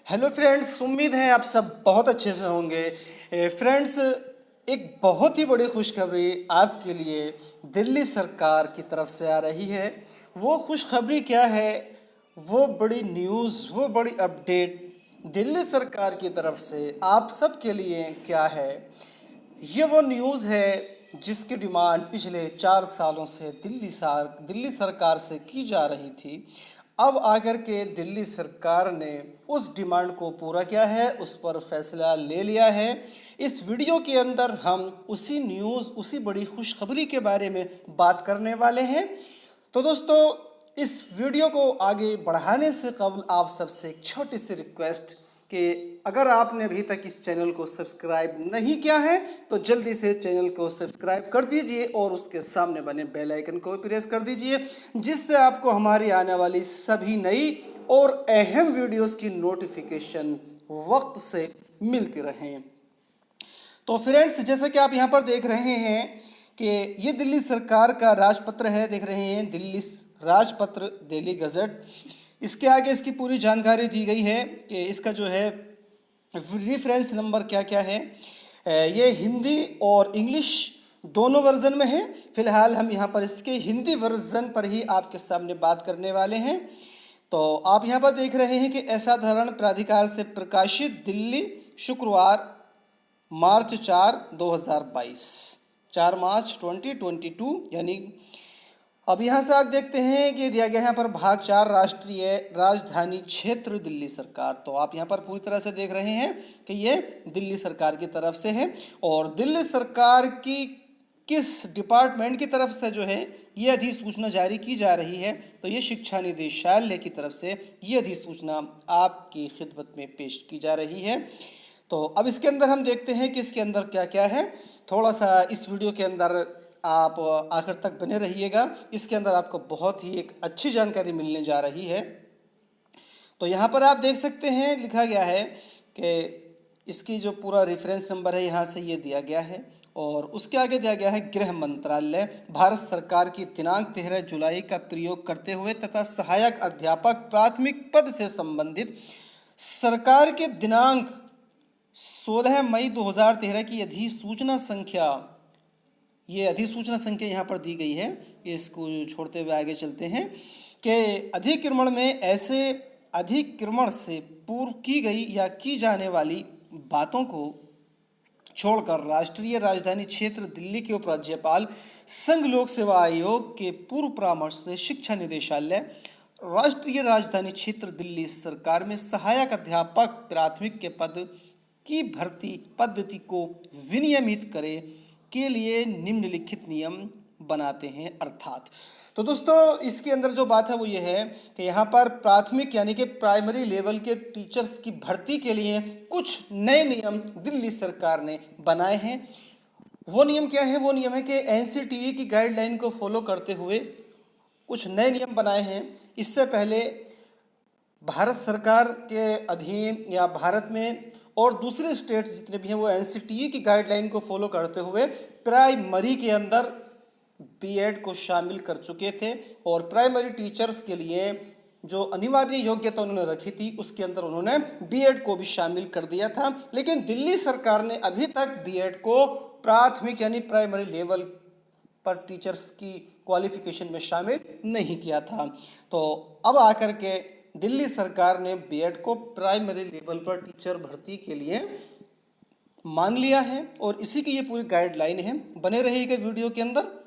Hello friends, उम्मीद है आप सब बहुत अच्छे से होंगे। फ्रेंड्स, एक बहुत ही बड़ी खुशखबरी आपके लिए दिल्ली सरकार की तरफ से आ रही है। वो खुशखबरी क्या है, वो बड़ी न्यूज़, वो बड़ी अपडेट दिल्ली सरकार की तरफ से आप सब के लिए क्या है। ये वो न्यूज़ है जिसकी डिमांड पिछले 4 सालों से दिल्ली सरकार से की जा रही थी। अब आकर के दिल्ली सरकार ने उस डिमांड को पूरा किया है, उस पर फैसला ले लिया है। इस वीडियो के अंदर हम उसी न्यूज़, उसी बड़ी खुशखबरी के बारे में बात करने वाले हैं। तो दोस्तों, इस वीडियो को आगे बढ़ाने से कबल आप सबसे एक छोटी सी रिक्वेस्ट कि अगर आपने अभी तक इस चैनल को सब्सक्राइब नहीं किया है तो जल्दी से चैनल को सब्सक्राइब कर दीजिए और उसके सामने बने बेल आइकन को प्रेस कर दीजिए, जिससे आपको हमारी आने वाली सभी नई और अहम वीडियोस की नोटिफिकेशन वक्त से मिलती रहें। तो फ्रेंड्स, जैसा कि आप यहाँ पर देख रहे हैं कि ये दिल्ली सरकार का राजपत्र है, देख रहे हैं दिल्ली राजपत्र, दिल्ली गजट। इसके आगे इसकी पूरी जानकारी दी गई है कि इसका जो है रेफरेंस नंबर क्या क्या है। ये हिंदी और इंग्लिश दोनों वर्जन में है। फिलहाल हम यहाँ पर इसके हिंदी वर्जन पर ही आपके सामने बात करने वाले हैं। तो आप यहाँ पर देख रहे हैं कि असाधारण प्राधिकार से प्रकाशित दिल्ली, शुक्रवार मार्च 4 मार्च 2022, यानी अब यहाँ से आप देखते हैं कि दिया गया है यहाँ पर भाग 4, राष्ट्रीय राजधानी क्षेत्र दिल्ली सरकार। तो आप यहाँ पर पूरी तरह से देख रहे हैं कि ये दिल्ली सरकार की तरफ से है। और दिल्ली सरकार की किस डिपार्टमेंट की तरफ से जो है ये अधिसूचना जारी की जा रही है, तो ये शिक्षा निदेशालय की तरफ से ये अधिसूचना आपकी खिदमत में पेश की जा रही है। तो अब इसके अंदर हम देखते हैं कि इसके अंदर क्या क्या है। थोड़ा सा इस वीडियो के अंदर आप आखिर तक बने रहिएगा। इसके अंदर आपको बहुत ही एक अच्छी जानकारी मिलने जा रही है। तो यहाँ पर आप देख सकते हैं लिखा गया है कि इसकी जो पूरा रेफरेंस नंबर है यहाँ से ये दिया गया है। और उसके आगे दिया गया है गृह मंत्रालय भारत सरकार की दिनांक 13 जुलाई का प्रयोग करते हुए तथा सहायक अध्यापक प्राथमिक पद से संबंधित सरकार के दिनांक 16 मई 2013 की अधिसूचना संख्या यहाँ पर दी गई है। इसको छोड़ते हुए आगे चलते हैं कि अधिक्रमण में ऐसे अधिक्रमण से पूर्व की गई या की जाने वाली बातों को छोड़कर राष्ट्रीय राजधानी क्षेत्र दिल्ली के उपराज्यपाल संघ लोक सेवा आयोग के पूर्व परामर्श से शिक्षा निदेशालय राष्ट्रीय राजधानी क्षेत्र दिल्ली सरकार में सहायक अध्यापक प्राथमिक के पद की भर्ती पद्धति को विनियमित करे के लिए निम्नलिखित नियम बनाते हैं। अर्थात तो दोस्तों, इसके अंदर जो बात है वो ये है कि यहाँ पर प्राथमिक यानी कि प्राइमरी लेवल के टीचर्स की भर्ती के लिए कुछ नए नियम दिल्ली सरकार ने बनाए हैं। वो नियम क्या है? वो नियम है कि एनसीटीई की गाइडलाइन को फॉलो करते हुए कुछ नए नियम बनाए हैं। इससे पहले भारत सरकार के अधीन या भारत में और दूसरे स्टेट्स जितने भी हैं वो एनसीटीई की गाइडलाइन को फॉलो करते हुए प्राइमरी के अंदर बीएड को शामिल कर चुके थे। और प्राइमरी टीचर्स के लिए जो अनिवार्य योग्यता उन्होंने रखी थी उसके अंदर उन्होंने बीएड को भी शामिल कर दिया था। लेकिन दिल्ली सरकार ने अभी तक बीएड को प्राथमिक यानी प्राइमरी लेवल पर टीचर्स की क्वालिफिकेशन में शामिल नहीं किया था। तो अब आकर के दिल्ली सरकार ने बीएड को प्राइमरी लेवल पर टीचर भर्ती के लिए मान लिया है और इसी की ये पूरी गाइडलाइन है। बने रहिएगा वीडियो के अंदर।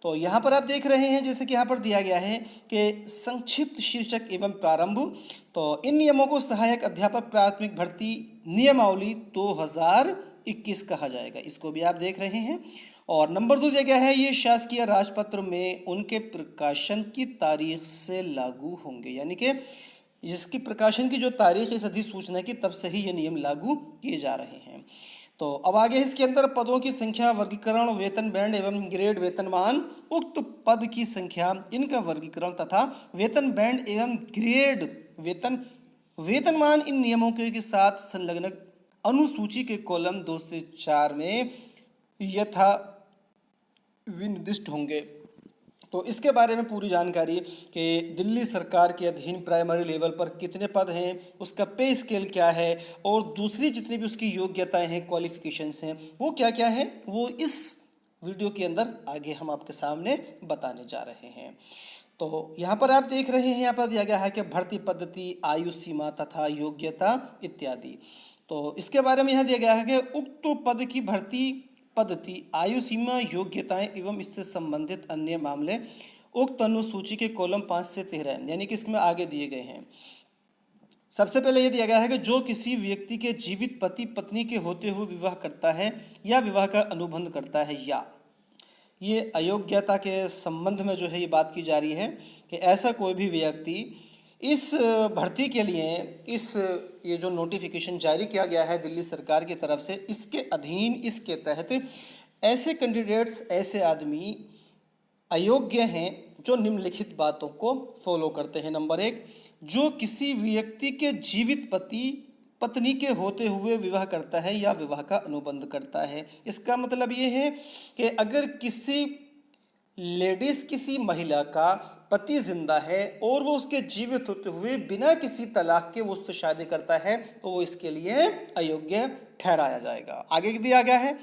तो यहाँ पर आप देख रहे हैं जैसे कि यहाँ पर दिया गया है कि संक्षिप्त शीर्षक एवं प्रारंभ। तो इन नियमों को सहायक अध्यापक प्राथमिक भर्ती नियमावली 2021 कहा जाएगा, इसको भी आप देख रहे हैं। और नंबर 2 दिया गया है, ये शासकीय राजपत्र में उनके प्रकाशन की तारीख से लागू होंगे, यानी कि जिसकी प्रकाशन की जो तारीख इस अधिसूचना की तब से ही ये नियम लागू किए जा रहे हैं। तो अब आगे इसके अंदर पदों की संख्या, वर्गीकरण, वेतन बैंड एवं ग्रेड, वेतनमान, उक्त पद की संख्या, इनका वर्गीकरण तथा वेतन बैंड एवं ग्रेड, वेतनमान इन नियमों के साथ संलग्न अनुसूची के कॉलम 2 से 4 में यथा विनिर्दिष्ट होंगे। तो इसके बारे में पूरी जानकारी कि दिल्ली सरकार के अधीन प्राइमरी लेवल पर कितने पद हैं, उसका पे स्केल क्या है और दूसरी जितनी भी उसकी योग्यताएं हैं, क्वालिफिकेशंस हैं, वो क्या क्या है, वो इस वीडियो के अंदर आगे हम आपके सामने बताने जा रहे हैं। तो यहाँ पर आप देख रहे हैं, यहाँ पर दिया गया है कि भर्ती पद्धति, आयु सीमा तथा योग्यता इत्यादि। तो इसके बारे में यहाँ दिया गया है कि उक्त पद की भर्ती पद्धति, आयु सीमा, योग्यताएं एवं इससे संबंधित अन्य मामले उक्त अनुसूची के कॉलम 5 से 13 यानी कि इसमें आगे दिए गए हैं। सबसे पहले ये दिया गया है कि जो किसी व्यक्ति के जीवित पति पत्नी के होते हुए विवाह करता है या विवाह का अनुबंध करता है, या ये अयोग्यता के संबंध में जो है ये बात की जा रही है कि ऐसा कोई भी व्यक्ति इस भर्ती के लिए ये जो नोटिफिकेशन जारी किया गया है दिल्ली सरकार की तरफ से, इसके अधीन, इसके तहत ऐसे कैंडिडेट्स, ऐसे आदमी अयोग्य हैं जो निम्नलिखित बातों को फॉलो करते हैं। नंबर 1, जो किसी व्यक्ति के जीवित पति पत्नी के होते हुए विवाह करता है या विवाह का अनुबंध करता है। इसका मतलब ये है कि अगर किसी लेडीज, किसी महिला का पति जिंदा है और वो उसके जीवित होते हुए बिना किसी तलाक के वो उससे शादी करता है तो वो इसके लिए अयोग्य ठहराया जाएगा। आगे दिया गया है,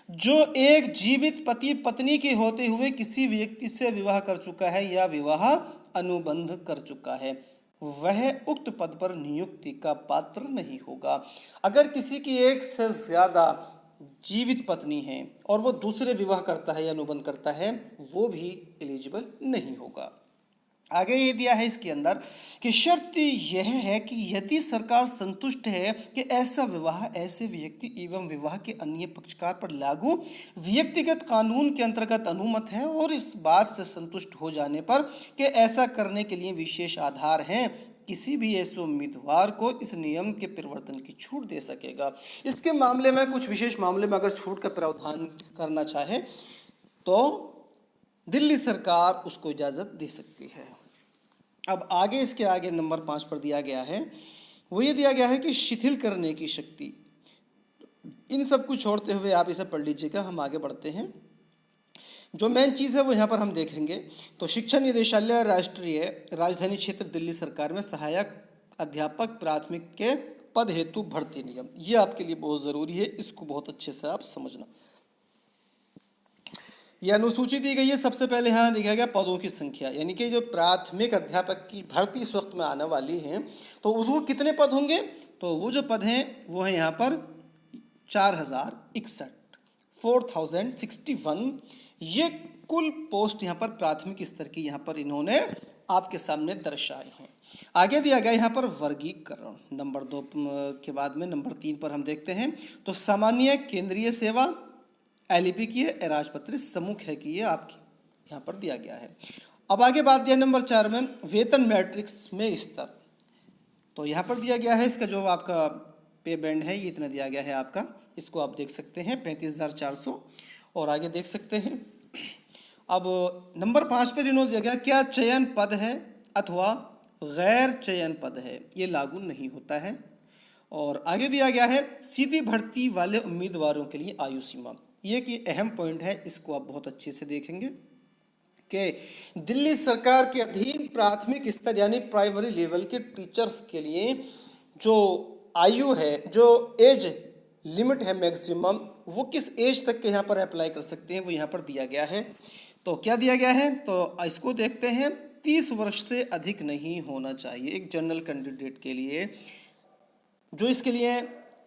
जो एक जीवित पति पत्नी के होते हुए किसी व्यक्ति से विवाह कर चुका है या विवाह अनुबंध कर चुका है, वह उक्त पद पर नियुक्ति का पात्र नहीं होगा। अगर किसी की एक से ज्यादा जीवित पत्नी है और वो दूसरे विवाह करता है या अनुबंध करता है, वो भी एलिजिबल नहीं होगा। आगे ये दिया है इसके अंदर कि शर्त यह है कि यदि सरकार संतुष्ट है कि ऐसा विवाह ऐसे व्यक्ति एवं विवाह के अन्य पक्षकार पर लागू व्यक्तिगत कानून के अंतर्गत अनुमत है और इस बात से संतुष्ट हो जाने पर कि ऐसा करने के लिए विशेष आधार हैं, किसी भी ऐसे उम्मीदवार को इस नियम के परिवर्तन की छूट दे सकेगा। इसके मामले में, कुछ विशेष मामले में अगर छूट का प्रावधान करना चाहे तो दिल्ली सरकार उसको इजाज़त दे सकती है। अब आगे, इसके आगे नंबर 5 पर दिया गया है, वो ये दिया गया है कि शिथिल करने की शक्ति। इन सब को छोड़ते हुए आप इसे पढ़ लीजिएगा, हम आगे बढ़ते हैं। जो मेन चीज़ है वो यहाँ पर हम देखेंगे। तो शिक्षा निदेशालय राष्ट्रीय राजधानी क्षेत्र दिल्ली सरकार में सहायक अध्यापक प्राथमिक के पद हेतु भर्ती नियम, ये आपके लिए बहुत ज़रूरी है, इसको बहुत अच्छे से आप समझना। यह अनुसूची दी गई है। सबसे पहले यहाँ देखा गया पदों की संख्या, यानी कि जो प्राथमिक अध्यापक की भर्ती इस वक्त में आने वाली है तो उसको कितने पद होंगे, तो वो जो पद हैं वो है यहाँ पर 4061, 4061, ये कुल पोस्ट यहाँ पर प्राथमिक स्तर की यहाँ पर इन्होंने आपके सामने दर्शाए हैं। आगे दिया गया यहाँ पर वर्गीकरण, नंबर 2 के बाद में नंबर 3 पर हम देखते हैं। तो सामान्य केंद्रीय सेवा, एलईपी की है, राजपत्रित सम्मुख है कि ये आपकी यहाँ पर दिया गया है। अब आगे बात दिया नंबर 4 में वेतन मैट्रिक्स में स्तर, तो यहाँ पर दिया गया है इसका जो आपका पे बैंड है ये इतना दिया गया है आपका, इसको आप देख सकते हैं 35,400, और आगे देख सकते हैं। अब नंबर 5 पर इन्होंने दिया गया क्या चयन पद है अथवा गैर चयन पद है, ये लागू नहीं होता है। और आगे दिया गया है सीधी भर्ती वाले उम्मीदवारों के लिए आयु सीमा, ये कि अहम पॉइंट है, इसको आप बहुत अच्छे से देखेंगे कि दिल्ली सरकार के अधीन प्राथमिक स्तर यानी प्राइमरी लेवल के टीचर्स के लिए जो आयु है, जो एज लिमिट है मैक्सिमम, वो किस एज तक के यहाँ पर अप्लाई कर सकते हैं वो यहाँ पर दिया गया है। तो क्या दिया गया है, तो इसको देखते हैं, 30 वर्ष से अधिक नहीं होना चाहिए एक जनरल कैंडिडेट के लिए। जो इसके लिए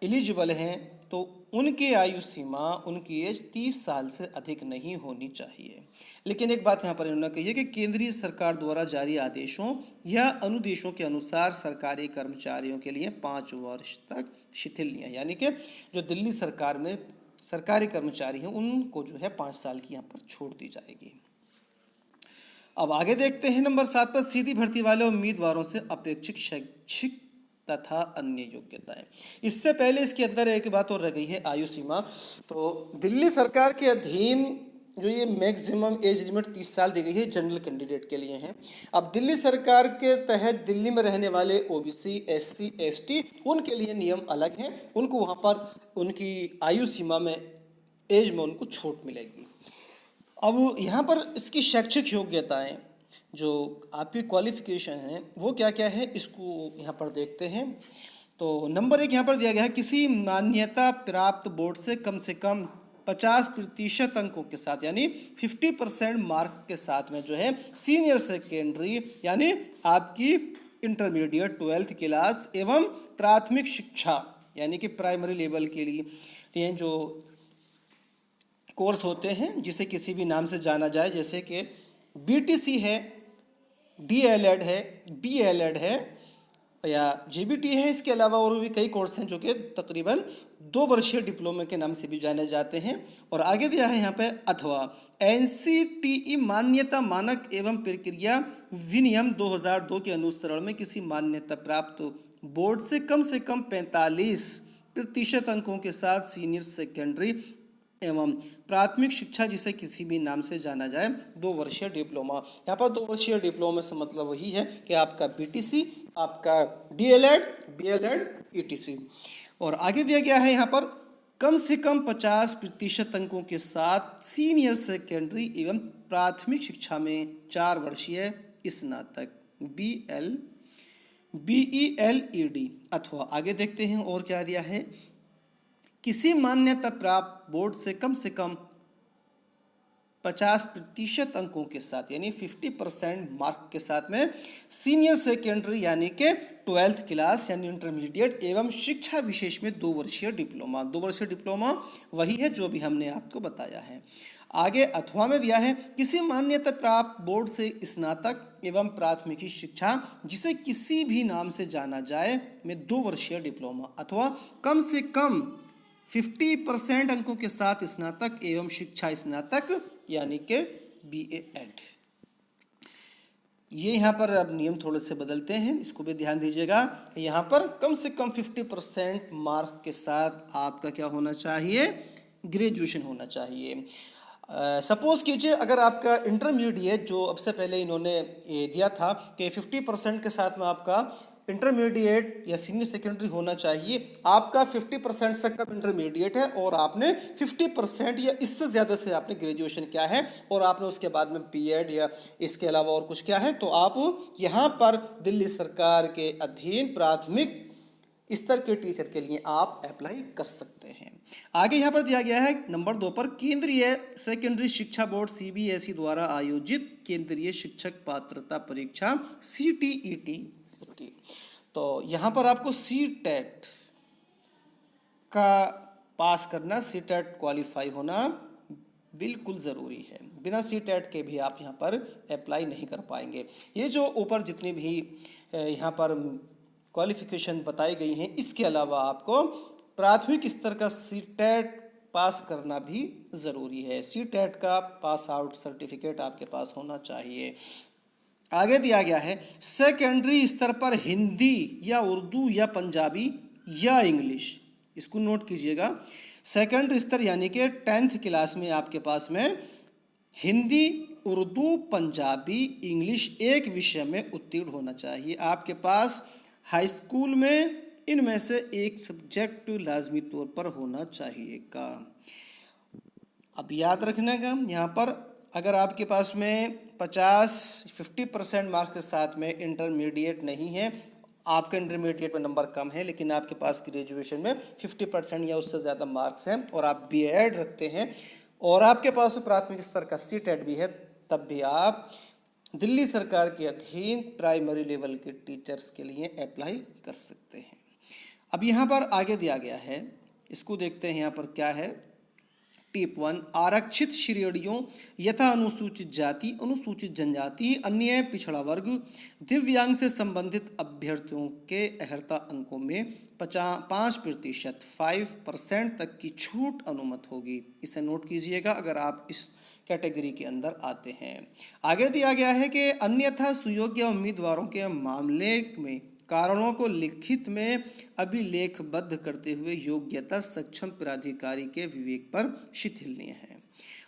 एलिजिबल हैं तो उनकी आयु सीमा, उनकी एज 30 साल से अधिक नहीं होनी चाहिए। लेकिन एक बात यहाँ पर इन्होंने कही है कि केंद्रीय सरकार द्वारा जारी आदेशों या अनुदेशों के अनुसार सरकारी कर्मचारियों के लिए 5 वर्ष तक शिथिल, यानी कि जो दिल्ली सरकार में सरकारी कर्मचारी हैं उनको जो है 5 साल की यहाँ पर छूट दी जाएगी। अब आगे देखते हैं नंबर 7 पर सीधी भर्ती वाले उम्मीदवारों से अपेक्षित शैक्षिक तथा अन्य योग्यताएं। इससे पहले इसके अंदर एक बात और रह गई है आयु सीमा। तो दिल्ली सरकार के अधीन जो ये मैक्सिमम एज लिमिट 30 साल दी गई है जनरल कैंडिडेट के लिए है। अब दिल्ली सरकार के तहत दिल्ली में रहने वाले ओबीसी, एससी, एसटी, उनके लिए नियम अलग हैं, उनको वहाँ पर उनकी आयु सीमा में, एज में उनको छूट मिलेगी। अब यहाँ पर इसकी शैक्षिक योग्यताएं, जो आपकी क्वालिफिकेशन है वो क्या क्या है, इसको यहाँ पर देखते हैं। तो नंबर 1 यहाँ पर दिया गया है, किसी मान्यता प्राप्त बोर्ड से कम 50% अंकों के साथ, यानी 50% मार्क के साथ में जो है सीनियर सेकेंडरी यानी आपकी इंटरमीडिएट 12th क्लास एवं प्राथमिक शिक्षा यानी कि प्राइमरी लेवल के लिए जो कोर्स होते हैं जिसे किसी भी नाम से जाना जाए, जैसे कि बीटीसी है, डीएलएड है, बीएलएड है या जेबीटी है। इसके अलावा और भी कई कोर्स हैं जो कि तकरीबन 2 वर्षीय डिप्लोमा के नाम से भी जाने जाते हैं। और आगे दिया है यहाँ पे अथवा एनसीटीई मान्यता मानक एवं प्रक्रिया विनियम 2002 के अनुसरण में किसी मान्यता प्राप्त बोर्ड से कम 45% अंकों के साथ सीनियर सेकेंडरी एवं प्राथमिक शिक्षा जिसे किसी भी नाम से जाना जाए 2 वर्षीय डिप्लोमा। यहाँ पर 2 वर्षीय डिप्लोमा से मतलब वही है कि आपका बीटीसी, आपका डीएलएड, बीएलएड, ईटीसी। और आगे दिया गया है यहाँ पर कम से कम 50% अंकों के साथ सीनियर सेकेंडरी एवं प्राथमिक शिक्षा में 4 वर्षीय स्नातक BELED। अथवा आगे देखते हैं और क्या दिया है, किसी मान्यता प्राप्त बोर्ड से कम 50% अंकों के साथ यानी 50% मार्क के साथ में सीनियर सेकेंडरी यानी कि 12th क्लास यानी इंटरमीडिएट एवं शिक्षा विशेष में 2 वर्षीय डिप्लोमा। 2 वर्षीय डिप्लोमा वही है जो भी हमने आपको बताया है। आगे अथवा में दिया है, किसी मान्यता प्राप्त बोर्ड से स्नातक एवं प्राथमिकी शिक्षा जिसे किसी भी नाम से जाना जाए में 2 वर्षीय डिप्लोमा अथवा कम से कम 50% अंकों के साथ स्नातक एवं शिक्षा स्नातक यानी कि BAEd। ये यहाँ पर अब नियम थोड़े से बदलते हैं, इसको भी ध्यान दीजिएगा। यहाँ पर कम से कम 50% मार्क के साथ आपका क्या होना चाहिए, ग्रेजुएशन होना चाहिए। सपोज कीजिए अगर आपका इंटरमीडिएट जो अब से पहले इन्होंने ये दिया था कि 50% के साथ में आपका इंटरमीडिएट या सीनियर सेकेंडरी होना चाहिए, आपका 50% से कम इंटरमीडिएट है और आपने 50% या इससे ज़्यादा से आपने ग्रेजुएशन किया है और आपने उसके बाद में बीएड या इसके अलावा और कुछ किया है, तो आप यहाँ पर दिल्ली सरकार के अधीन प्राथमिक स्तर के टीचर के लिए आप अप्लाई कर सकते हैं। आगे यहाँ पर दिया गया है नंबर 2 पर, केंद्रीय सेकेंडरी शिक्षा बोर्ड CBSE द्वारा आयोजित केंद्रीय शिक्षक पात्रता परीक्षा CTET होती। तो यहाँ पर आपको CTET का पास करना, CTET क्वालिफाई होना बिल्कुल ज़रूरी है। बिना CTET के भी आप यहाँ पर अप्लाई नहीं कर पाएंगे। ये जो ऊपर जितनी भी यहाँ पर क्वालिफिकेशन बताई गई हैं, इसके अलावा आपको प्राथमिक स्तर का CTET पास करना भी ज़रूरी है। CTET का पास आउट सर्टिफिकेट आपके पास होना चाहिए। आगे दिया गया है, सेकेंडरी स्तर पर हिंदी या उर्दू या पंजाबी या इंग्लिश, इसको नोट कीजिएगा। सेकेंडरी स्तर यानी कि 10th क्लास में आपके पास में हिंदी, उर्दू, पंजाबी, इंग्लिश एक विषय में उत्तीर्ण होना चाहिए। आपके पास हाई स्कूल में इनमें से एक सब्जेक्ट लाजमी तौर पर होना चाहिए का। अब याद रखने का, यहाँ पर अगर आपके पास में 50% मार्क्स के साथ में इंटरमीडिएट नहीं है, आपके इंटरमीडिएट में नंबर कम है लेकिन आपके पास ग्रेजुएशन में 50% या उससे ज़्यादा मार्क्स हैं और आप BEd रखते हैं और आपके पास प्राथमिक स्तर का CTET भी है, तब भी आप दिल्ली सरकार के अधीन प्राइमरी लेवल के टीचर्स के लिए अप्लाई कर सकते हैं। अब यहाँ पर आगे दिया गया है, इसको देखते हैं यहाँ पर क्या है। टिप 1, आरक्षित श्रेणियों यथा अनुसूचित जाति, अनुसूचित जनजाति, अन्य पिछड़ा वर्ग, दिव्यांग से संबंधित अभ्यर्थियों के अर्हता अंकों में 5% तक की छूट अनुमत होगी। इसे नोट कीजिएगा अगर आप इस कैटेगरी के अंदर आते हैं। आगे दिया गया है कि अन्यथा सुयोग्य उम्मीदवारों के मामले में कारणों को लिखित में अभिलेखबद्ध करते हुए योग्यता सक्षम प्राधिकारी के विवेक पर शिथिलनीय है।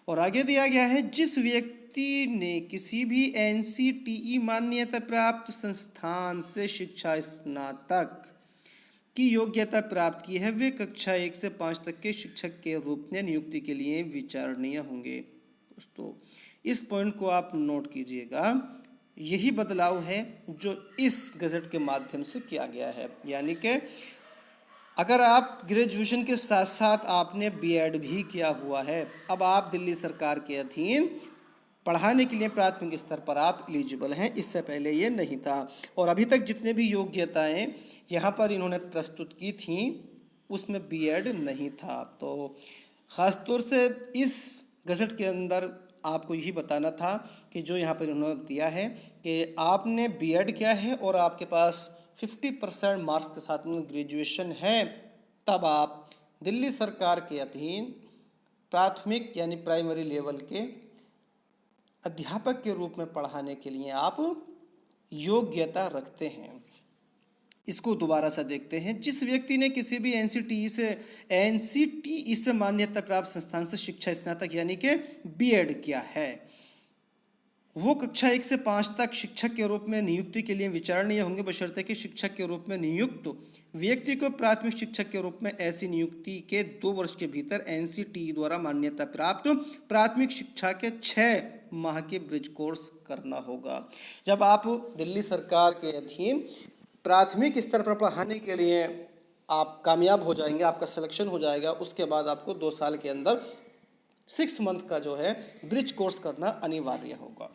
और आगे दिया गया है, जिस व्यक्ति ने किसी भी NCTE मान्यता प्राप्त संस्थान से शिक्षा स्नातक की योग्यता प्राप्त की है, वे कक्षा 1 से 5 तक के शिक्षक के रूप में नियुक्ति के लिए विचारणीय होंगे। दोस्तों इस पॉइंट को आप नोट कीजिएगा, यही बदलाव है जो इस गज़ट के माध्यम से किया गया है। यानी कि अगर आप ग्रेजुएशन के साथ साथ आपने बीएड भी किया हुआ है, अब आप दिल्ली सरकार के अधीन पढ़ाने के लिए प्राथमिक स्तर पर आप एलिजिबल हैं। इससे पहले ये नहीं था। और अभी तक जितने भी योग्यताएं यहाँ पर इन्होंने प्रस्तुत की थी उसमें बीएड नहीं था। तो ख़ास तौर से इस गज़ट के अंदर आपको यही बताना था कि जो यहाँ पर इन्होंने दिया है कि आपने बीएड किया है और आपके पास 50% मार्क्स के साथ में ग्रेजुएशन है, तब आप दिल्ली सरकार के अधीन प्राथमिक यानी प्राइमरी लेवल के अध्यापक के रूप में पढ़ाने के लिए आप योग्यता रखते हैं। इसको दोबारा से देखते हैं। जिस व्यक्ति ने किसी भी एनसीटीई से मान्यता प्राप्त संस्थान से शिक्षा स्नातक यानी कि बीएड किया है, वो कक्षा 1 से 5 तक शिक्षक के रूप में नियुक्ति के लिए विचारणीय होंगे, बशर्ते कि शिक्षक के रूप में नियुक्त व्यक्ति को प्राथमिक शिक्षक के रूप में ऐसी नियुक्ति के 2 वर्ष के भीतर एनसीटीई द्वारा मान्यता प्राप्त प्राथमिक शिक्षा के 6 माह के ब्रिज कोर्स करना होगा। जब आप दिल्ली सरकार के अधीन प्राथमिक स्तर पर पढ़ाने के लिए आप कामयाब हो जाएंगे, आपका सिलेक्शन हो जाएगा, उसके बाद आपको 2 साल के अंदर 6 मंथ का जो है ब्रिज कोर्स करना अनिवार्य होगा,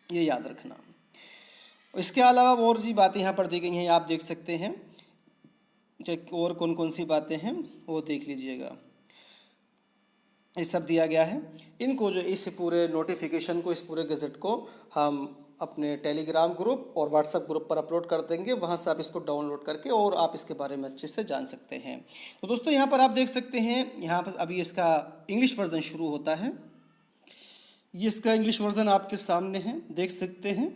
ये याद रखना। इसके अलावा और जी बातें यहाँ पर दी गई हैं, आप देख सकते हैं कि और कौन कौन सी बातें हैं वो देख लीजिएगा। ये सब दिया गया है। इनको जो इस पूरे नोटिफिकेशन को, इस पूरे गज़ट को हम अपने टेलीग्राम ग्रुप और व्हाट्सएप ग्रुप पर अपलोड कर देंगे, वहाँ से आप इसको डाउनलोड करके और आप इसके बारे में अच्छे से जान सकते हैं। तो दोस्तों यहाँ पर आप देख सकते हैं, यहाँ पर अभी इसका इंग्लिश वर्जन शुरू होता है। ये इसका इंग्लिश वर्जन आपके सामने है, देख सकते हैं।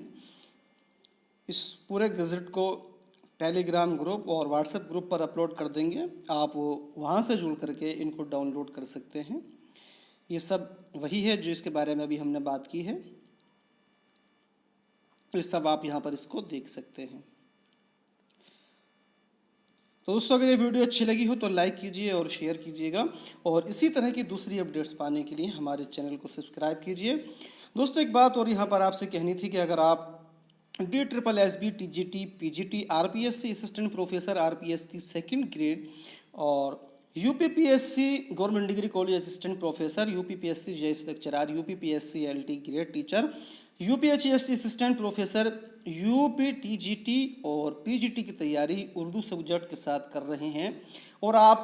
इस पूरे गज़ट को टेलीग्राम ग्रुप और व्हाट्सएप ग्रुप पर अपलोड कर देंगे, आप वहाँ से जुड़ करके इनको डाउनलोड कर सकते हैं। ये सब वही है जो इसके बारे में अभी हमने बात की है, ये सब आप यहाँ पर इसको देख सकते हैं। तो दोस्तों अगर ये वीडियो अच्छी लगी हो तो लाइक कीजिए और शेयर कीजिएगा, और इसी तरह की दूसरी अपडेट्स पाने के लिए हमारे चैनल को सब्सक्राइब कीजिए। दोस्तों एक बात और यहाँ पर आपसे कहनी थी कि अगर आप DSSB TGT PGT RPSC assistant professor RPSC second grade और UPPSC government degree college assistant professor, UPPSC JS lecturer, UPPSC LT grade teacher, UPHSC assistant professor, UPTGT और PGT की तैयारी उर्दू सब्जेक्ट के साथ कर रहे हैं और आप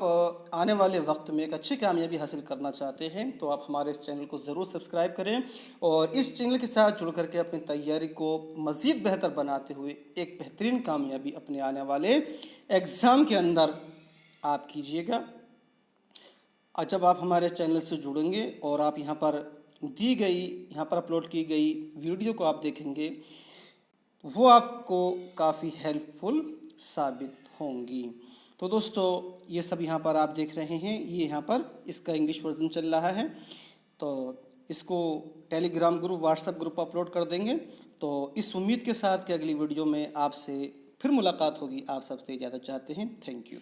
आने वाले वक्त में एक अच्छी कामयाबी हासिल करना चाहते हैं, तो आप हमारे इस चैनल को ज़रूर सब्सक्राइब करें और इस चैनल के साथ जुड़ करके अपनी तैयारी को मज़ीद बेहतर बनाते हुए एक बेहतरीन कामयाबी अपने आने वाले एग्ज़ाम के अंदर आप कीजिएगा। जब आप हमारे चैनल से जुड़ेंगे और आप यहाँ पर दी गई, यहाँ पर अपलोड की गई वीडियो को आप देखेंगे, वो आपको काफ़ी हेल्पफुल साबित होंगी। तो दोस्तों ये सब यहाँ पर आप देख रहे हैं, ये यहाँ पर इसका इंग्लिश वर्जन चल रहा है, तो इसको Telegram group, WhatsApp group upload कर देंगे। तो इस उम्मीद के साथ कि अगली वीडियो में आपसे फिर मुलाकात होगी, आप सबसे इजाज़त चाहते हैं। Thank you.